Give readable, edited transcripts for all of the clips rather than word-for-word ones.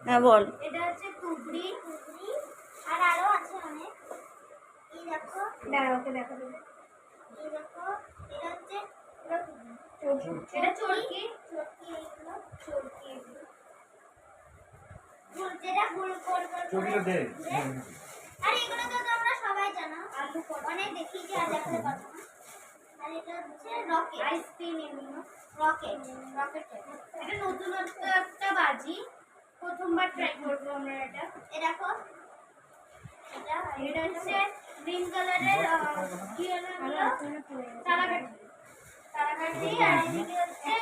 হ্যাঁ বল। এটা হচ্ছে তুবড়ি, আর আরো আছে অনেক। এই দেখো, ওকে দেখো, এই দেখো, এটা হচ্ছে এটা চরকি, এগুলো চরকি, যেটা গোল গোল করে দে। আর এগুলো তো তোমরা সবাই জানো, আলু অনেক দেখি যে আর দেখাতে পারবো না। আর এটা হচ্ছে রকেট, আইসক্রিম এমনি রকেট, এটা নতুনত্ব একটা বাজি, প্রথমবার ট্রাই করবো আমরা এটা। এ দেখো, এটা হচ্ছে গ্রিন কালারের কি হলো তারাকাঠি, আর এদিকে হচ্ছে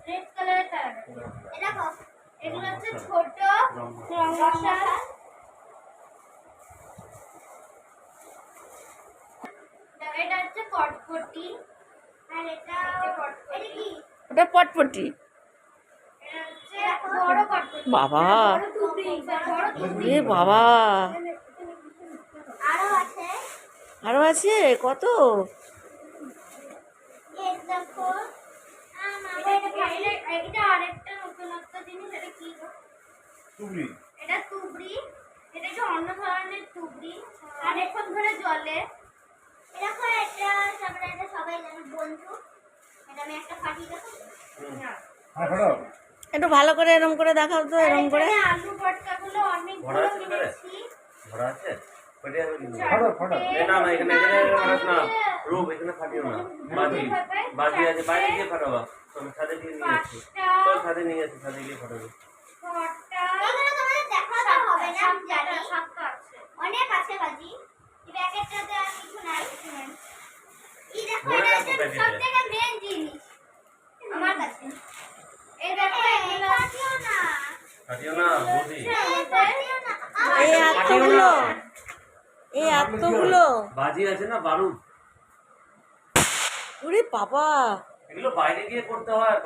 রেড কালারের তারাকাঠি। এ দেখো, এগুলো হচ্ছে ছোট রংমশাল, এটা হচ্ছে কটকটি, আর এটা কি? ওটা পটপটি। এটা হচ্ছে বড় কটকটি। বাবা, বড় তুবড়ি। এ বাবা, আরো আছে, আরো আছে কত? এই দেখো, এটা আরেকটা নতুনত্ব জিনিস। এটা কি গো? তুবড়ি। এটা তুবড়ি, এটা হচ্ছে অন্য ধরনের তুবড়ি, অনেকক্ষণ ধরে জলে। দেখো, এটা সবাই জানে বন্ধু। এটা আমি একটা ফাটিয়ে দেখো। একটু ভালো করে এরম করে দেখাও তো, এরম করে। আলু ভর্তাগুলো অনেকগুলো কিনেছি। ভরা আছে ওইটা আমি নিব। না না এখানে ফাটাস না, রূপ এখানে ফাটিও না। বাজি আছে, বাইরে গিয়ে ফাটাবা। তুমি ছাদে গিয়ে নিয়ে আসো, তো ছাদে নিয়ে আসো, ছাদে গিয়ে ফাটাবে। এগুলো তোমাদের দেখাতে হবে না, আমি জানি। অনেক আছে বাজি, এই প্যাকেটটাতে আর কিছু নাই। এই দেখো, এটা হচ্ছে সবথেকে মেইন জিনিস আমার কাছে। এই দেখো, এগুলো ফাটিও না, বুঝি এই এতগুলো, এই এতগুলো বাজি আছে না, বারুদ। ওরে বাবা, এগুলো বাইরে গিয়ে করতে হয়।